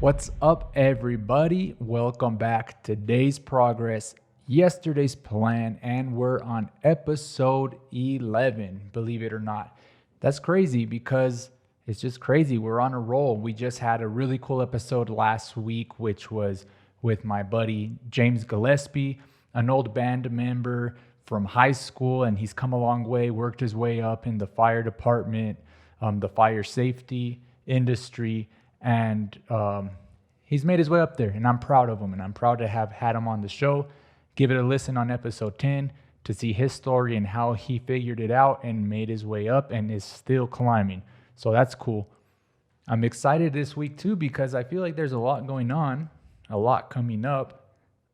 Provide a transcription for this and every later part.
What's up, everybody? Welcome back. Today's progress, yesterday's plan, and we're on episode 11, believe it or not. That's crazy because it's just crazy. We're on a roll. We just had a really cool episode last week, which was with my buddy James Gillespie, an old band member from high school, and he's come a long way, worked his way up in the fire department, the fire safety industry, and he's made his way up there, and I'm proud of him, and I'm proud to have had him on the show. Give it a listen on episode 10 to see his story and how he figured it out and made his way up and is still climbing. So that's cool. I'm excited this week too because I feel like there's a lot going on, a lot coming up.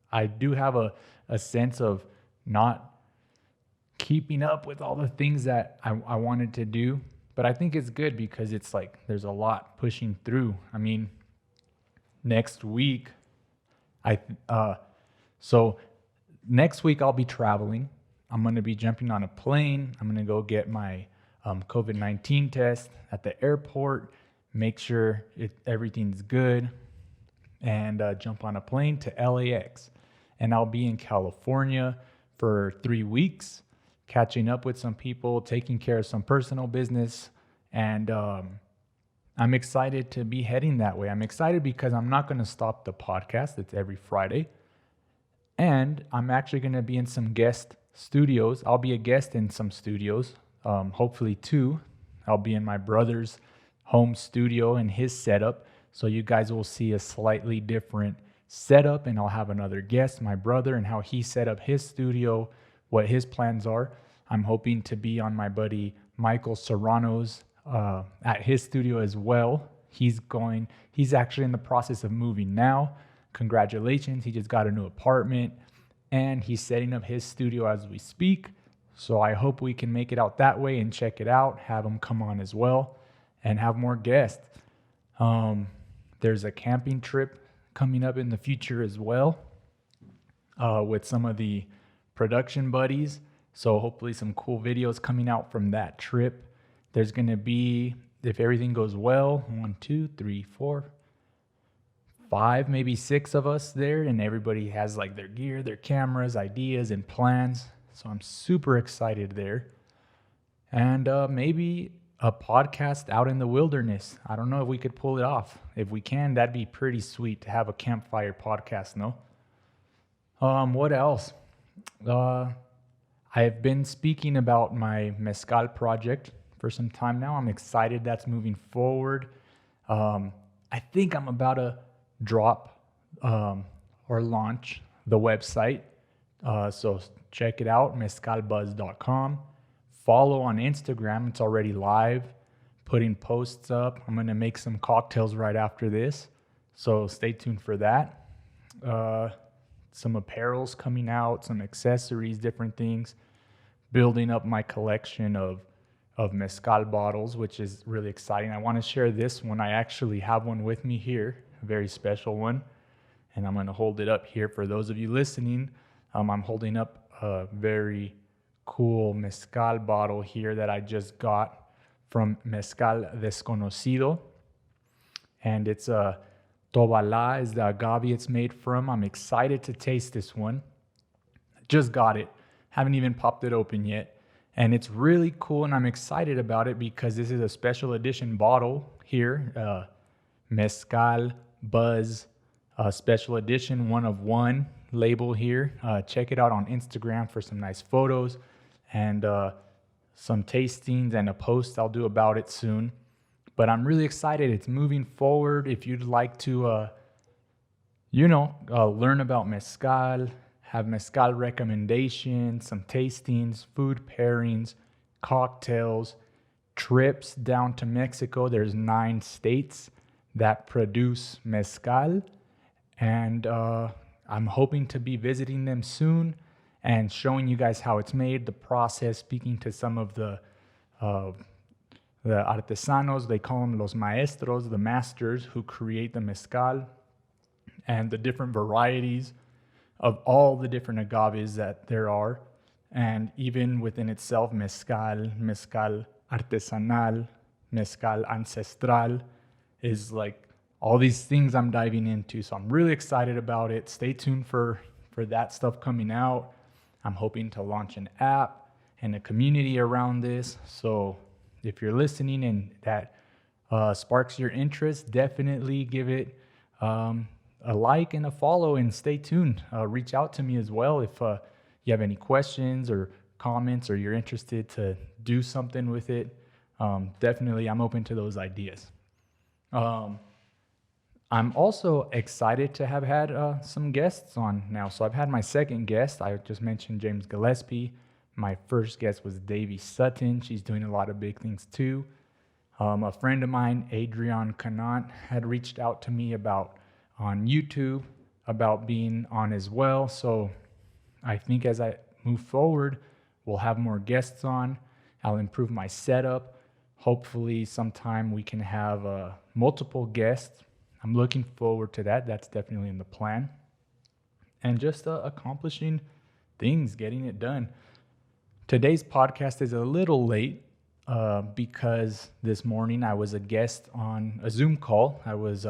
I do have a sense of not keeping up with all the things that I wanted to do. But I think it's good because it's like there's a lot pushing through. I mean, next week, so next week I'll be traveling. I'm going to be jumping on a plane. I'm going to go get my COVID-19 test at the airport, make sure everything's good, and jump on a plane to LAX. And I'll be in California for 3 weeks, catching up with some people, taking care of some personal business, and I'm excited to be heading that way. I'm excited because I'm not going to stop the podcast. It's every Friday. And I'm actually going to be in some guest studios. I'll be a guest in some studios, hopefully 2. I'll be in my brother's home studio and his setup. So you guys will see a slightly different setup, and I'll have another guest, my brother, and how he set up his studio, what his plans are. I'm hoping to be on my buddy Michael Serrano's at his studio as well. He's actually in the process of moving now. Congratulations. He just got a new apartment and he's setting up his studio as we speak. So I hope we can make it out that way and check it out, have him come on as well, and have more guests. There's a camping trip coming up in the future as well with some of the production buddies. So hopefully some cool videos coming out from that trip. There's going to be, if everything goes well, 1, 2, 3, 4, 5, maybe 6 of us there. And everybody has like their gear, their cameras, ideas, and plans. So I'm super excited there. And maybe a podcast out in the wilderness. I don't know if we could pull it off. If we can, that'd be pretty sweet to have a campfire podcast, no? What else? I've been speaking about my mezcal project for some time now. I'm excited that's moving forward. I think I'm about to drop or launch the website. So check it out, mezcalbuzz.com. Follow on Instagram. It's already live, putting posts up. I'm going to make some cocktails right after this. So stay tuned for that. Some apparels coming out, some accessories, different things. Building up my collection of mezcal bottles, which is really exciting. I want to share this one. I actually have one with me here, a very special one. And I'm going to hold it up here for those of you listening. I'm holding up a very cool mezcal bottle here that I just got from Mezcal Desconocido. And it's a Tobalá is the agave it's made from. I'm excited to taste this one. Just got it. Haven't even popped it open yet. And it's really cool, and I'm excited about it because this is a special edition bottle here. Mezcal Buzz special edition, 1 of 1 label here. Check it out on Instagram for some nice photos and some tastings and a post I'll do about it soon. But I'm really excited. It's moving forward. If you'd like to, learn about mezcal, have mezcal recommendations, some tastings, food pairings, cocktails, trips down to Mexico. There's 9 states that produce mezcal. And I'm hoping to be visiting them soon and showing you guys how it's made, the process, speaking to some of the artesanos. They call them los maestros, the masters who create the mezcal, and the different varieties of all the different agaves that there are. And even within itself, mezcal artesanal, mezcal ancestral is like all these things I'm diving into. So I'm really excited about it. Stay tuned for that stuff coming out. I'm hoping to launch an app and a community around this. So if you're listening and that sparks your interest, definitely give it a like and a follow, and stay tuned. Reach out to me as well if you have any questions or comments, or you're interested to do something with it. Definitely, I'm open to those ideas. I'm also excited to have had some guests on now. So I've had my second guest. I just mentioned James Gillespie. My first guest was Davy Sutton. She's doing a lot of big things too. A friend of mine, Adrian Canant, had reached out to me on YouTube about being on as well. So I think as I move forward, we'll have more guests on. I'll improve my setup. Hopefully sometime we can have multiple guests. I'm looking forward to that. That's definitely in the plan. And just accomplishing things, getting it done. Today's podcast is a little late because this morning I was a guest on a Zoom call. I was,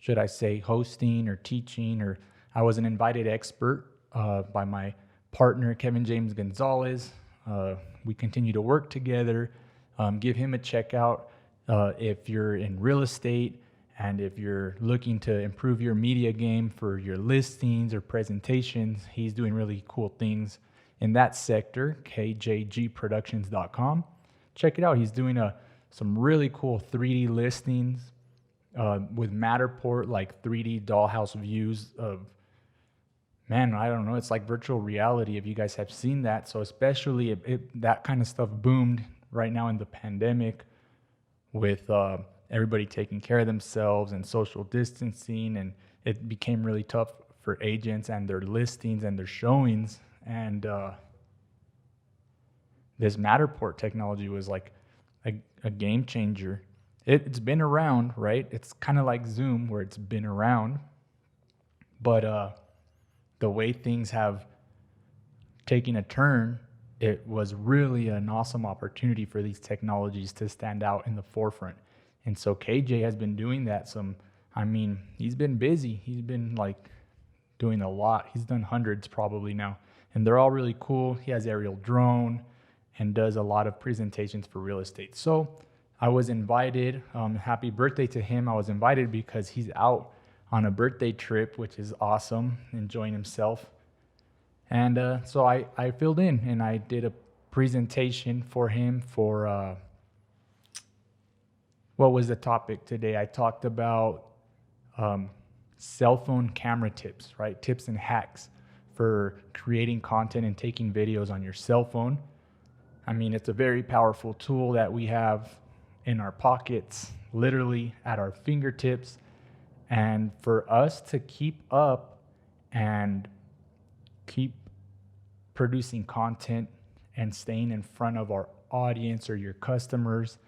should I say, hosting or teaching, or I was an invited expert by my partner, Kevin James Gonzalez. We continue to work together. Give him a check out if you're in real estate and if you're looking to improve your media game for your listings or presentations. He's doing really cool things in that sector, kjgproductions.com. Check it out. He's doing some really cool 3D listings with Matterport, like 3D dollhouse views of, man, I don't know, it's like virtual reality if you guys have seen that. So especially that kind of stuff boomed right now in the pandemic with everybody taking care of themselves and social distancing, and it became really tough for agents and their listings and their showings. And this Matterport technology was like a game changer. It's been around, right? It's kind of like Zoom where it's been around, but the way things have taken a turn, it was really an awesome opportunity for these technologies to stand out in the forefront. And so KJ has been doing that he's been busy. He's been like doing a lot. He's done hundreds probably now, and they're all really cool. He has aerial drone and does a lot of presentations for real estate. So I was invited, happy birthday to him. I was invited because he's out on a birthday trip, which is awesome, enjoying himself. And so I filled in and I did a presentation for him for, what was the topic today? I talked about cell phone camera tips, right? Tips and hacks for creating content and taking videos on your cell phone. I mean, it's a very powerful tool that we have in our pockets, literally at our fingertips. And for us to keep up and keep producing content and staying in front of our audience or your customers,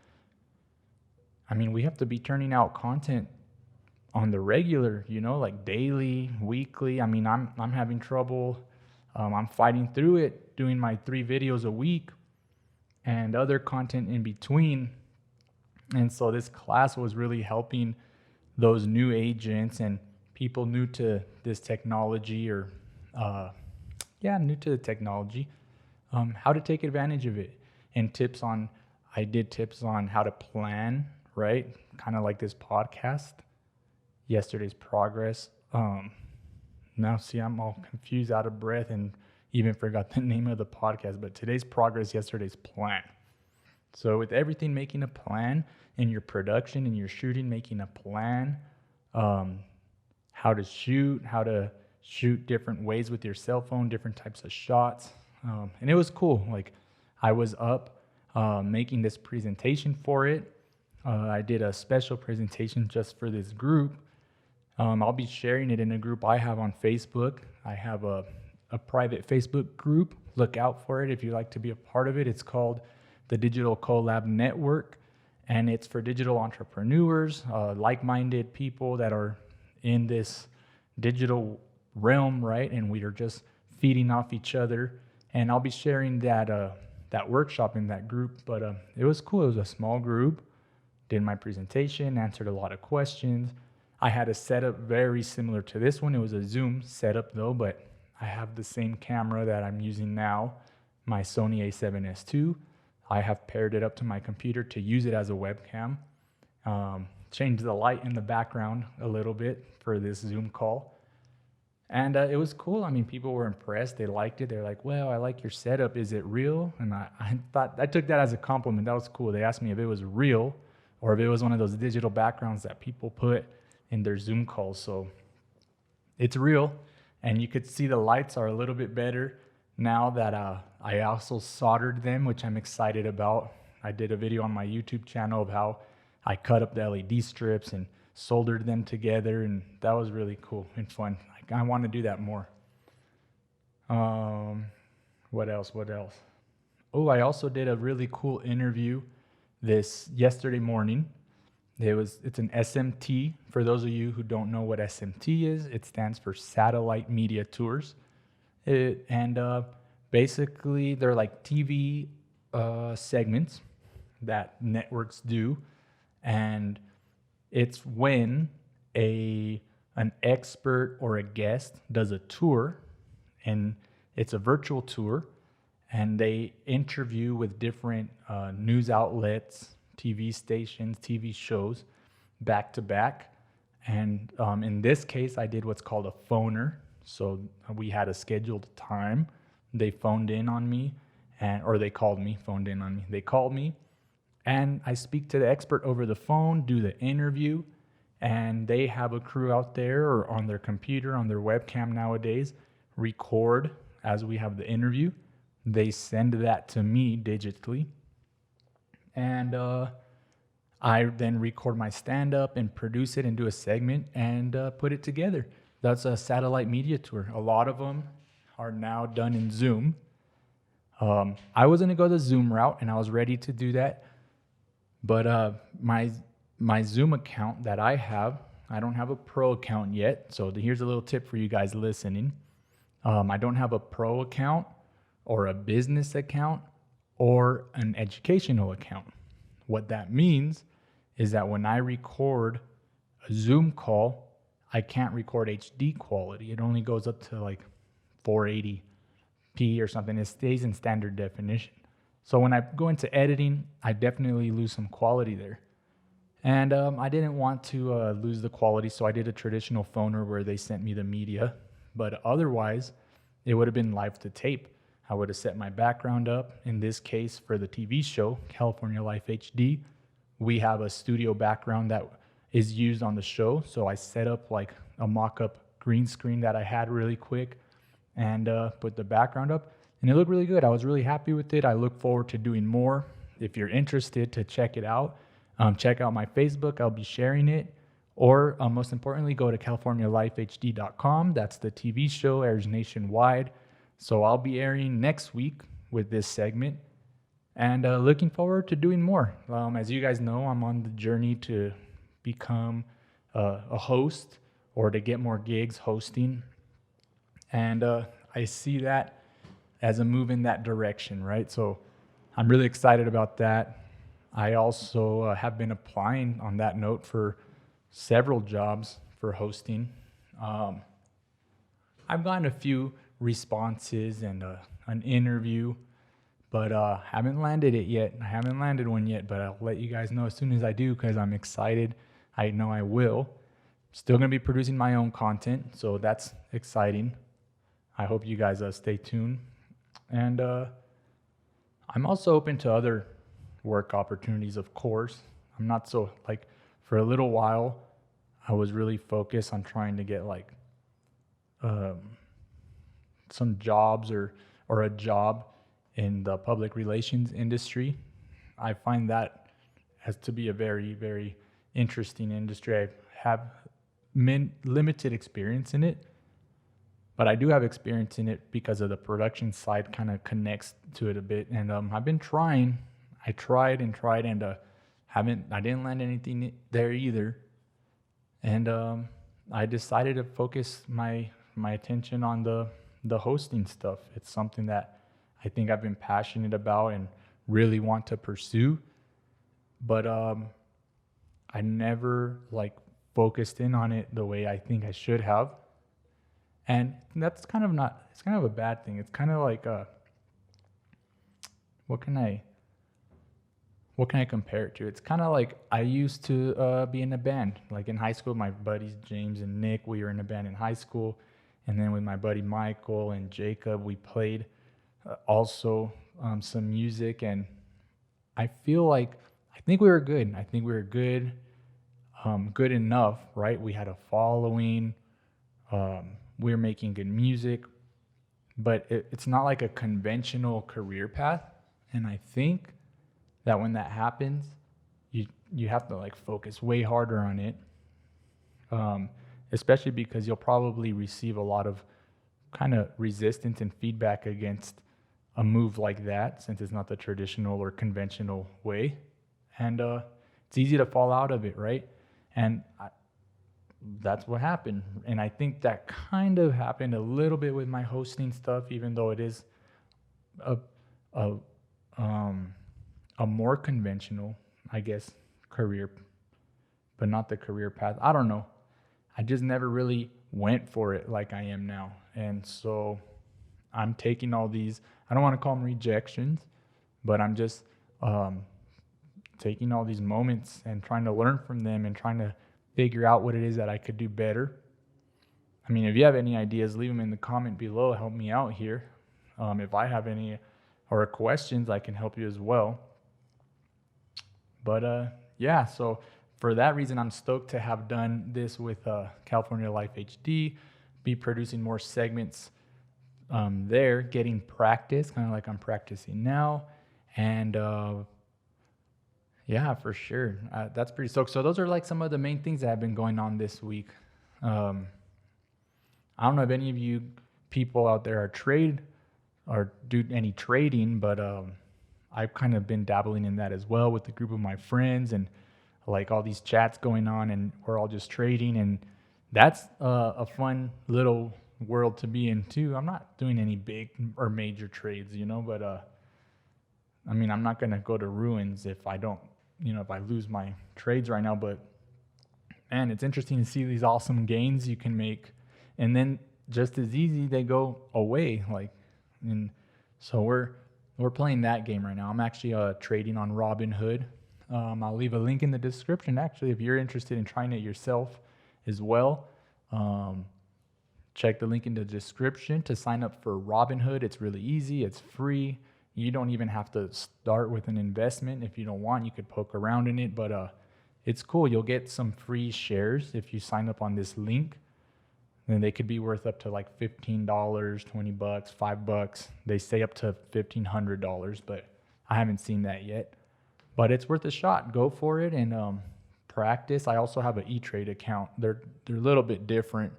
I mean, we have to be turning out content on the regular, like daily, weekly. I mean, I'm having trouble. I'm fighting through it, doing my 3 videos a week and other content in between. And so this class was really helping those new agents and people new to this technology new to the technology, how to take advantage of it, and I did tips on how to plan, right? Kind of like this podcast, yesterday's progress. Now see, I'm all confused, out of breath, and even forgot the name of the podcast, but today's progress, yesterday's plan. So with everything, making a plan in your production and your shooting, making a plan, how to shoot different ways with your cell phone, different types of shots. And it was cool. Like, I was up making this presentation for it. I did a special presentation just for this group. I'll be sharing it in a group I have on Facebook. I have a private Facebook group. Look out for it if you'd like to be a part of it. It's called the Digital Collab Network, and it's for digital entrepreneurs, like-minded people that are in this digital realm, right? And we are just feeding off each other. And I'll be sharing that workshop in that group. But it was cool. It was a small group. Did my presentation, answered a lot of questions. I had a setup very similar to this one. It was a Zoom setup though, but I have the same camera that I'm using now, my Sony a7S II. I have paired it up to my computer to use it as a webcam. Changed the light in the background a little bit for this Zoom call. And it was cool. I mean, people were impressed. They liked it. They're like, well, I like your setup. Is it real? And I took that as a compliment. That was cool. They asked me if it was real or if it was one of those digital backgrounds that people put in their Zoom calls. So it's real. And you could see the lights are a little bit better now that I also soldered them, which I'm excited about. I did a video on my YouTube channel of how I cut up the LED strips and soldered them together, and that was really cool and fun. I want to do that more. What else? Oh, I also did a really cool interview yesterday morning. It's an SMT. For those of you who don't know what SMT is, it stands for Satellite Media Tours. Basically, they're like TV segments that networks do, and it's when an expert or a guest does a tour, and it's a virtual tour, and they interview with different news outlets, TV stations, TV shows, back to back. And in this case, I did what's called a phoner. So we had a scheduled time. They phoned in on me, or they called me, phoned in on me. They called me, and I speak to the expert over the phone, do the interview, and they have a crew out there or on their computer, on their webcam nowadays, record as we have the interview. They send that to me digitally, and I then record my stand-up and produce it and do a segment and put it together. That's a satellite media tour. A lot of them are now done in Zoom. I was going to go the Zoom route, and I was ready to do that. But my Zoom account that I don't have a pro account yet. So here's a little tip for you guys listening. I don't have a pro account or a business account or an educational account. What that means is that when I record a Zoom call, I can't record HD quality. It only goes up to like 480p or something. It stays in standard definition. So when I go into editing, I definitely lose some quality there. And I didn't want to lose the quality, so I did a traditional phoner where they sent me the media. But otherwise, it would have been live to tape. I would have set my background up. In this case, for the TV show, California Life HD, we have a studio background that is used on the show. So I set up like a mock-up green screen that I had really quick and put the background up. And it looked really good. I was really happy with it. I look forward to doing more. If you're interested to check it out, check out my Facebook. I'll be sharing it. Or most importantly, go to californialifehd.com. That's the TV show, airs nationwide. So I'll be airing next week with this segment. And looking forward to doing more. As you guys know, I'm on the journey to become a host or to get more gigs hosting. And I see that as a move in that direction, right? So I'm really excited about that. I also have been applying on that note for several jobs for hosting. I've gotten a few responses and an interview, but haven't landed it yet. I haven't landed one yet, but I'll let you guys know as soon as I do because I'm excited. I know I will. Still going to be producing my own content, so that's exciting. I hope you guys stay tuned. And I'm also open to other work opportunities, of course. I'm not so, for a little while, I was really focused on trying to get some jobs or a job in the public relations industry. I find that has to be a very, very interesting industry. I have limited experience in it, but I do have experience in it because of the production side kind of connects to it a bit. And I've been trying. I tried and I didn't land anything there either. And I decided to focus my attention on the hosting stuff. It's something that I think I've been passionate about and really want to pursue. But I never focused in on it the way I think I should have. And that's kind of not, it's kind of a bad thing. It's kind of like, what can I, what can I compare it to? It's kind of like I used to be in a band. Like in high school, my buddies James and Nick, we were in a band in high school. And then with my buddy Michael and Jacob, we played also some music. And I feel like, I think we were good. I think we were good, good enough, right? We had a following. We were making good music. But it's not like a conventional career path. And I think that when that happens, you have to like focus way harder on it, especially because you'll probably receive a lot of kind of resistance and feedback against a move like that, since it's not the traditional or conventional way, and it's easy to fall out of it, right? And that's what happened, and I think that kind of happened a little bit with my hosting stuff, even though it is a a a more conventional, I guess, career, but not the career path. I don't know. I just never really went for it like I am now. And so I'm taking all these, I don't want to call them rejections, but I'm just taking all these moments and trying to learn from them and trying to figure out what it is that I could do better. I mean, if you have any ideas, leave them in the comment below. Help me out here. If I have any or questions, I can help you as well. But yeah, so for that reason, I'm stoked to have done this with California Life HD, be producing more segments there, getting practice, kind of like I'm practicing now. And yeah, for sure. That's pretty stoked. So those are like some of the main things that have been going on this week. I don't know if any of you people out there are trade or do any trading, but I've kind of been dabbling in that as well with a group of my friends, and like all these chats going on, and we're all just trading, and that's a fun little world to be in too. I'm not doing any big or major trades, but I mean, I'm not gonna go to ruins if I don't, if I lose my trades right now. But man, it's interesting to see these awesome gains you can make, and then just as easy they go away. And so we're playing that game right now. I'm actually trading on Robinhood. I'll leave a link in the description, actually, if you're interested in trying it yourself as well. Check the link in the description to sign up for Robinhood. It's really easy. It's free. You don't even have to start with an investment. If you don't want, you could poke around in it. But it's cool. You'll get some free shares if you sign up on this link. Then they could be worth up to like $15, $20, $5. They say up to $1,500, but I haven't seen that yet. But it's worth a shot. Go for it and practice. I also have an E-Trade account. They're a little bit different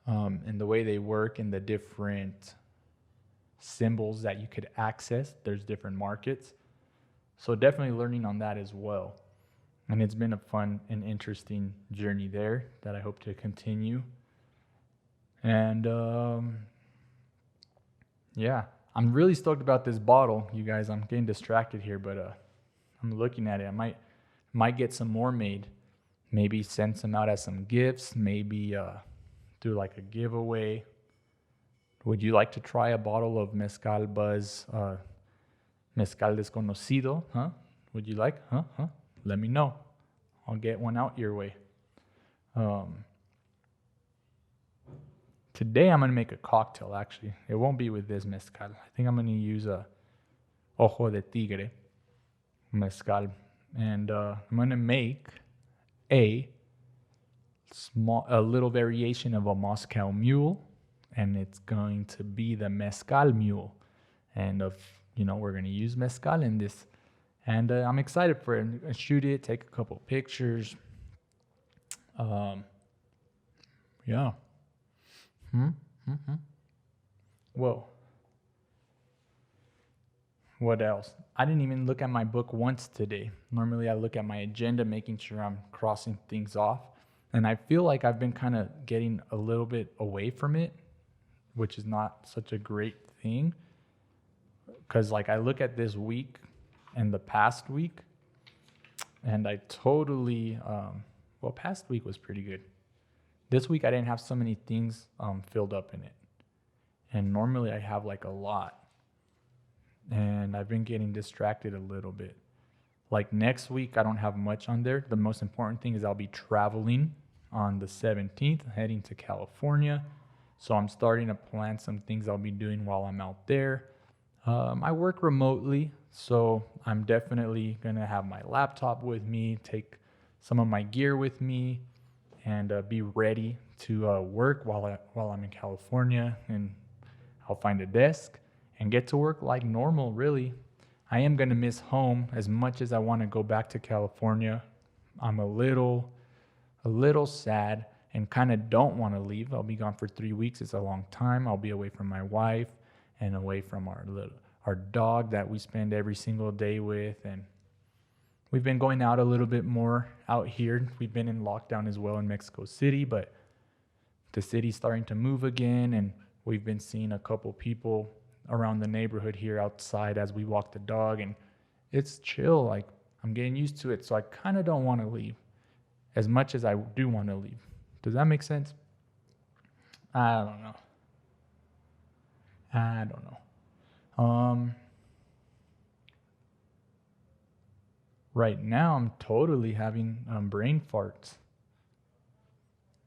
in the way they work and the different symbols that you could access. There's different markets. So definitely learning on that as well. And it's been a fun and interesting journey there that I hope to continue. And yeah, I'm really stoked about this bottle, you guys. I'm getting distracted here, but I'm looking at it. I might get some more made. Maybe send some out as some gifts. Maybe do like a giveaway. Would you like to try a bottle of Mezcal Buzz, Mezcal Desconocido? Huh? Would you like? Huh? Let me know. I'll get one out your way. Today I'm going to make a cocktail, actually. It won't be with this mezcal. I think I'm going to use a Ojo de Tigre mezcal. And I'm going to make a little variation of a Moscow Mule. And it's going to be the Mezcal Mule. And we're going to use mezcal in this. And I'm excited for it. I'm going to shoot it, take a couple pictures. Yeah. Whoa. What else? I didn't even look at my book once today. Normally I look at my agenda, making sure I'm crossing things off. And I feel like I've been kind of getting a little bit away from it, which is not such a great thing. Because I look at this week and the past week, and I totally Well, past week was pretty good. This week I didn't have so many things filled up in it. And normally I have like a lot. And I've been getting distracted a little bit. Like next week, I don't have much on there. The most important thing is I'll be traveling on the 17th, heading to California. So I'm starting to plan some things I'll be doing while I'm out there. I work remotely, so I'm definitely going to have my laptop with me, take some of my gear with me, and be ready to work while I'm in California. And I'll find a desk and get to work like normal, really. I am going to miss home as much as I want to go back to California. I'm a little sad and kind of don't want to leave. I'll be gone for 3 weeks. It's a long time. I'll be away from my wife and away from our dog that we spend every single day with. And we've been going out a little bit more out here. We've been in lockdown as well in Mexico City, but the city's starting to move again, and we've been seeing a couple people around the neighborhood here outside as we walk the dog, and it's chill. Like, I'm getting used to it, so I kind of don't want to leave as much as I do want to leave. Does that make sense? I don't know. Right now I'm totally having brain farts.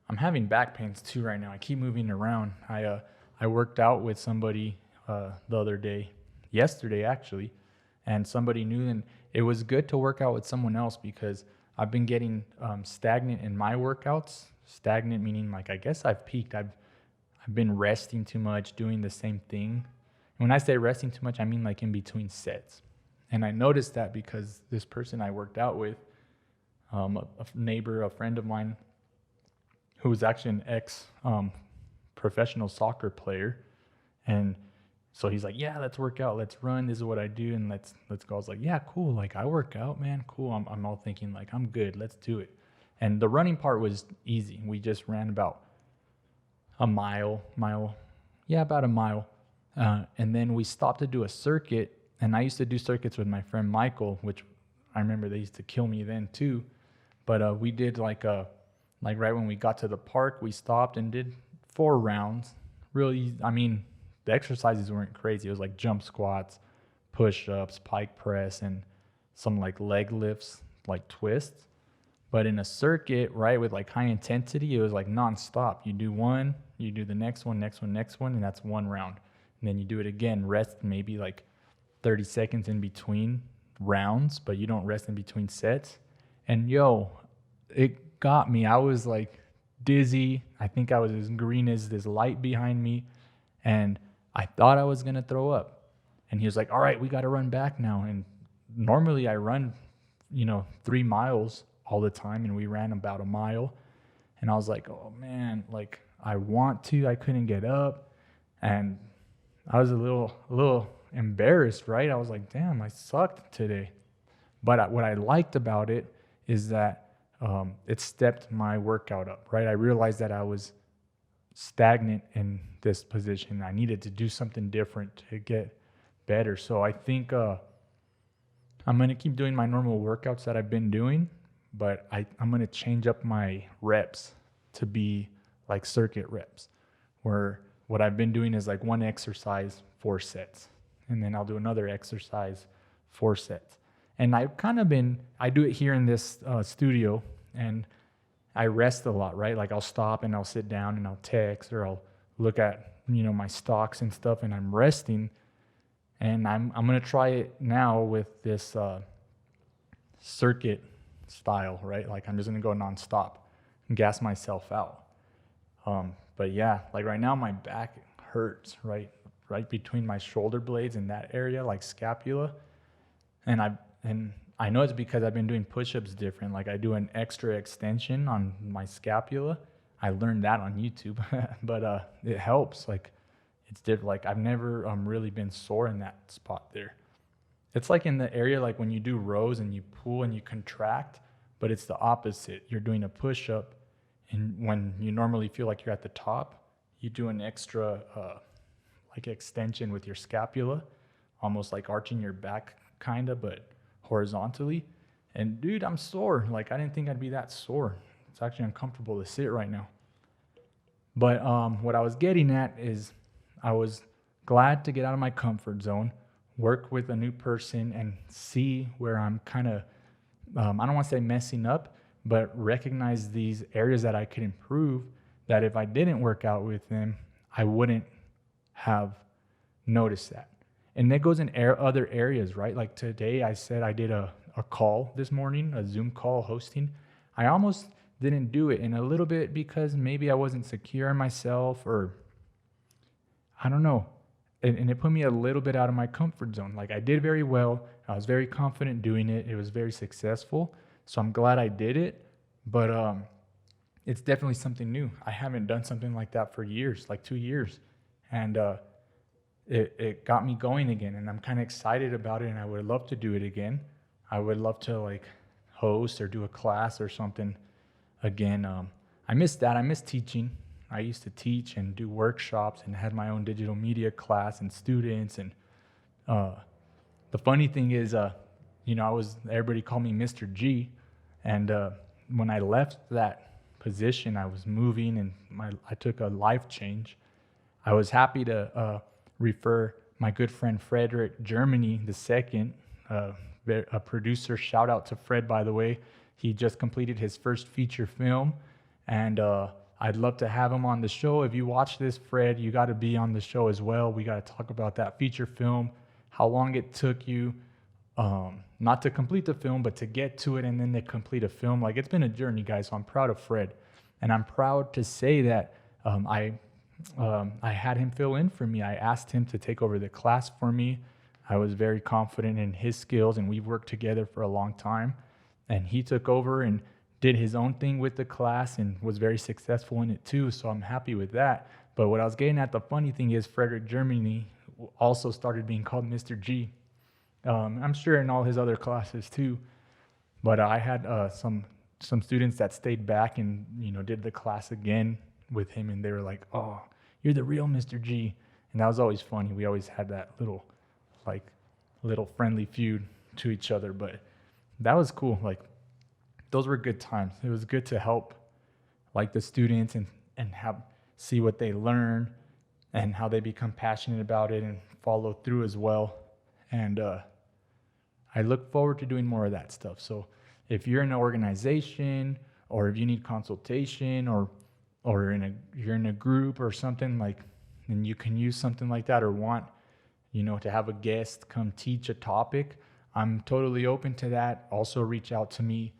I'm having back pains too right now. I keep moving around. I worked out with somebody the other day, yesterday actually, and somebody knew, and it was good to work out with someone else because I've been getting stagnant in my workouts. Stagnant meaning like I guess I've peaked. I've been resting too much, doing the same thing. And when I say resting too much, I mean like in between sets. And I noticed that because this person I worked out with, a neighbor, a friend of mine, who was actually an ex professional soccer player, and so he's like, yeah, let's work out, let's run, this is what I do, and let's go. I was like, yeah, cool, like I work out, man, cool. I'm all thinking like, I'm good, let's do it. And the running part was easy. We just ran about a mile, about a mile. And then we stopped to do a circuit, and I used to do circuits with my friend Michael, which I remember they used to kill me then too. But we did like right when we got to the park, we stopped and did 4 rounds. Really, I mean, the exercises weren't crazy. It was like jump squats, push-ups, pike press, and some like leg lifts, like twists. But in a circuit, right, with like high intensity, it was like nonstop. You do one, you do the next one, and that's 1 round. And then you do it again, rest maybe like 30 seconds in between rounds, but you don't rest in between sets. And it got me. I was like dizzy. I think I was as green as this light behind me. And I thought I was going to throw up. And he was like, all right, we got to run back now. And normally I run, 3 miles all the time. And we ran about a mile. And I was like, oh man, like I want to, I couldn't get up. And I was a little embarrassed, right? I was like, damn, I sucked today. But what I liked about it is that it stepped my workout up, right? I realized that I was stagnant in this position. I needed to do something different to get better. So I think I'm going to keep doing my normal workouts that I've been doing, but I'm going to change up my reps to be like circuit reps, where what I've been doing is like 1 exercise, 4 sets. And then I'll do another exercise, 4 sets. And I do it here in this studio, and I rest a lot, right? Like I'll stop and I'll sit down and I'll text, or I'll look at, my stocks and stuff, and I'm resting. And I'm going to try it now with this circuit style, right? Like I'm just going to go nonstop and gas myself out. But yeah, like right now my back hurts, right between my shoulder blades in that area, like scapula. And I know it's because I've been doing push-ups different. Like I do an extra extension on my scapula. I learned that on YouTube, but it helps. Like it's different. Like I've never really been sore in that spot there. It's like in the area, like when you do rows and you pull and you contract, but it's the opposite. You're doing a push-up, and when you normally feel like you're at the top, you do an extra like extension with your scapula, almost like arching your back kind of, but horizontally. And dude, I'm sore. Like I didn't think I'd be that sore. It's actually uncomfortable to sit right now. But what I was getting at is I was glad to get out of my comfort zone, work with a new person, and see where I'm kind of, I don't want to say messing up, but recognize these areas that I could improve, that if I didn't work out with them, I wouldn't have noticed that. And that goes in other areas, right? Like today, I said I did a call this morning, a Zoom call hosting. I almost didn't do it, in a little bit because maybe I wasn't secure in myself, or I don't know. And it put me a little bit out of my comfort zone. Like I did very well. I was very confident doing it. It was very successful. So I'm glad I did it. But it's definitely something new. I haven't done something like that for years, like 2 years. And it got me going again. And I'm kind of excited about it. And I would love to do it again. I would love to like host or do a class or something again. I miss that. I miss teaching. I used to teach and do workshops and had my own digital media class and students. And the funny thing is, everybody called me Mr. G. And when I left that position, I was moving and I took a life change. I was happy to refer my good friend Frederick Germany II, a producer. Shout out to Fred, by the way. He just completed his first feature film, and I'd love to have him on the show. If you watch this, Fred, you got to be on the show as well. We got to talk about that feature film, how long it took you, not to complete the film, but to get to it and then to complete a film. Like, it's been a journey, guys, so I'm proud of Fred. And I'm proud to say that I had him fill in for me. I asked him to take over the class for me. I was very confident in his skills, and we've worked together for a long time. And he took over and did his own thing with the class and was very successful in it too. So I'm happy with that. But what I was getting at, the funny thing is, Frederick Germany also started being called Mr. G. I'm sure in all his other classes too. But I had some students that stayed back and did the class again with him, and they were like, "Oh, you're the real Mr. G." And that was always funny. We always had that little friendly feud to each other. But that was cool. Like, those were good times. It was good to help like the students and see what they learn and how they become passionate about it and follow through as well. And I look forward to doing more of that stuff. So if you're in an organization, or if you need consultation, or you're in a group or something, like, and you can use something like that, or want to have a guest come teach a topic, I'm totally open to that. Also reach out to me.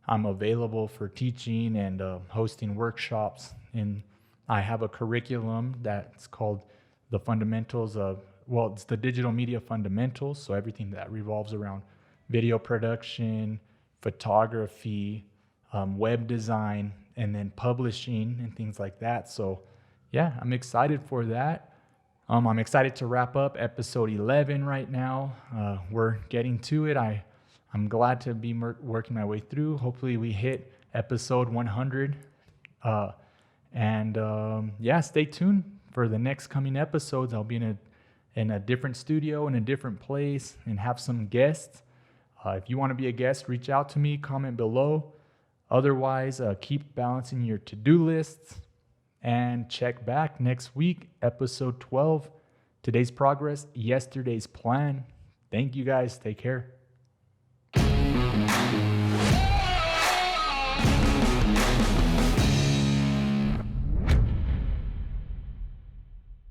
I'm available for teaching and hosting workshops. And I have a curriculum that's called the fundamentals of, it's the digital media fundamentals. So everything that revolves around video production, photography, web design, and then publishing and things like that. So yeah, I'm excited for that. I'm excited to wrap up episode 11 right now. We're getting to it. I'm glad to be working my way through. Hopefully we hit episode 100. Stay tuned for the next coming episodes. I'll be in a different studio, in a different place, and have some guests. If you want to be a guest, reach out to me, comment below. Otherwise, keep balancing your to-do lists and check back next week, episode 12. Today's progress, yesterday's plan. Thank you guys. Take care.